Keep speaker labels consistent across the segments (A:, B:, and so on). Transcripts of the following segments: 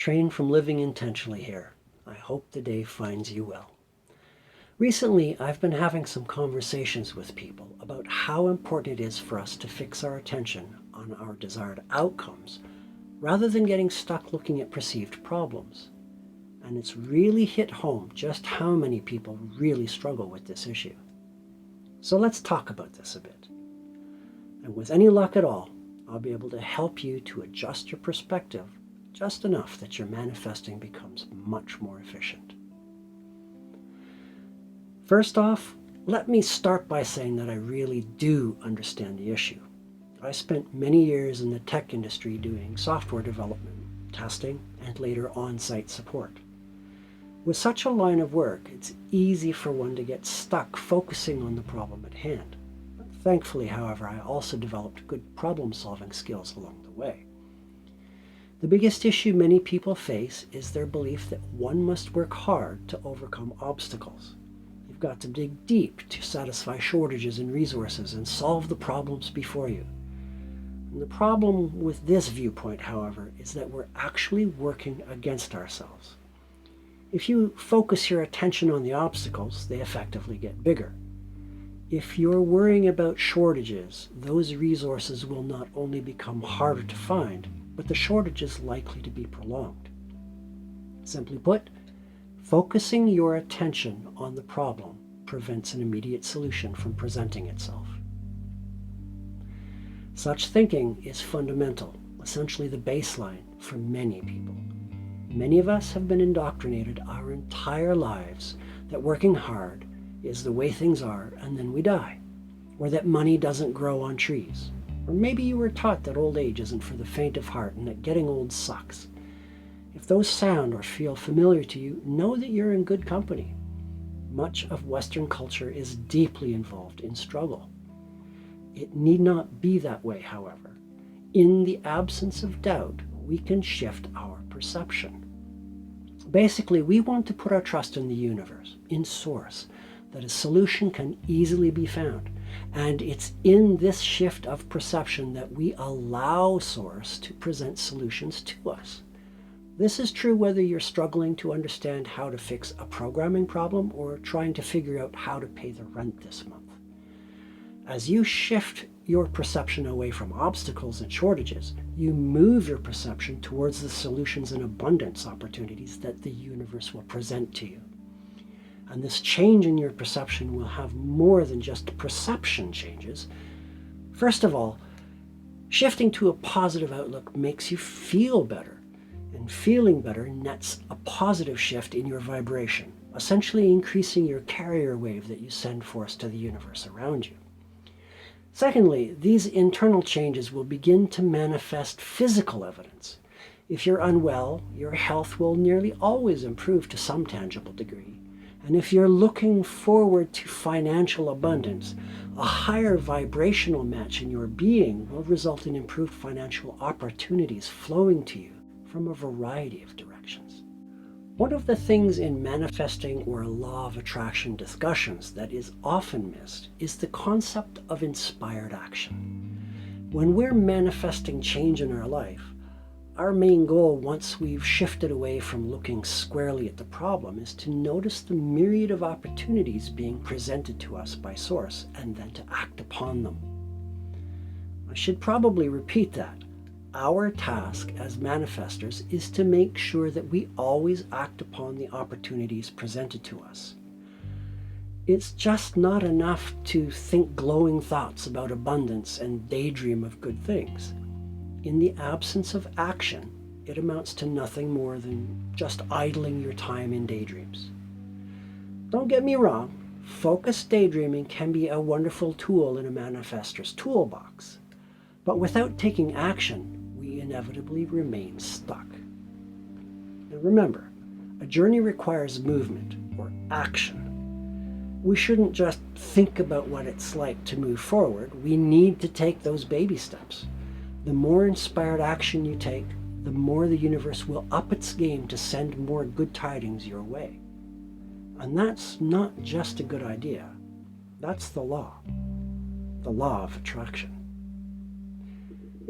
A: Train from Living Intentionally here. I hope the day finds you well. Recently, I've been having some conversations with people about how important it is for us to fix our attention on our desired outcomes rather than getting stuck looking at perceived problems. And it's really hit home just how many people really struggle with this issue. So let's talk about this a bit. And with any luck at all, I'll be able to help you to adjust your perspective just enough that your manifesting becomes much more efficient. First off, let me start by saying that I really do understand the issue. I spent many years in the tech industry doing software development, testing, and later on-site support. With such a line of work, it's easy for one to get stuck focusing on the problem at hand. Thankfully, however, I also developed good problem-solving skills along the way. The biggest issue many people face is their belief that one must work hard to overcome obstacles. You've got to dig deep to satisfy shortages in resources and solve the problems before you. And the problem with this viewpoint, however, is that we're actually working against ourselves. If you focus your attention on the obstacles, they effectively get bigger. If you're worrying about shortages, those resources will not only become harder to find, but the shortage is likely to be prolonged. Simply put, focusing your attention on the problem prevents an immediate solution from presenting itself. Such thinking is fundamental, essentially the baseline for many people. Many of us have been indoctrinated our entire lives that working hard is the way things are and then we die, or that money doesn't grow on trees. Or maybe you were taught that old age isn't for the faint of heart and that getting old sucks. If those sound or feel familiar to you, know that you're in good company. Much of Western culture is deeply involved in struggle. It need not be that way, however. In the absence of doubt, we can shift our perception. Basically, we want to put our trust in the universe, in Source, that a solution can easily be found. And it's in this shift of perception that we allow Source to present solutions to us. This is true whether you're struggling to understand how to fix a programming problem or trying to figure out how to pay the rent this month. As you shift your perception away from obstacles and shortages, you move your perception towards the solutions and abundance opportunities that the universe will present to you. And this change in your perception will have more than just perception changes. First of all, shifting to a positive outlook makes you feel better. And feeling better nets a positive shift in your vibration, essentially increasing your carrier wave that you send forth to the universe around you. Secondly, these internal changes will begin to manifest physical evidence. If you're unwell, your health will nearly always improve to some tangible degree. And if you're looking forward to financial abundance, a higher vibrational match in your being will result in improved financial opportunities flowing to you from a variety of directions. One of the things in manifesting or law of attraction discussions that is often missed is the concept of inspired action. When we're manifesting change in our life, our main goal, once we've shifted away from looking squarely at the problem, is to notice the myriad of opportunities being presented to us by Source and then to act upon them. I should probably repeat that. Our task as manifestors is to make sure that we always act upon the opportunities presented to us. It's just not enough to think glowing thoughts about abundance and daydream of good things. In the absence of action, it amounts to nothing more than just idling your time in daydreams. Don't get me wrong, focused daydreaming can be a wonderful tool in a manifestor's toolbox. But without taking action, we inevitably remain stuck. Now remember, a journey requires movement or action. We shouldn't just think about what it's like to move forward. We need to take those baby steps. The more inspired action you take, the more the universe will up its game to send more good tidings your way. And that's not just a good idea. That's the law of attraction.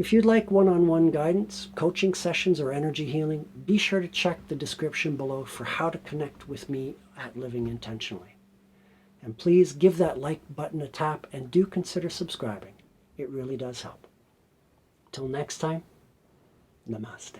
A: If you'd like one-on-one guidance, coaching sessions, or energy healing, be sure to check the description below for how to connect with me at Living Intentionally. And please give that like button a tap and do consider subscribing. It really does help. Till next time, namaste.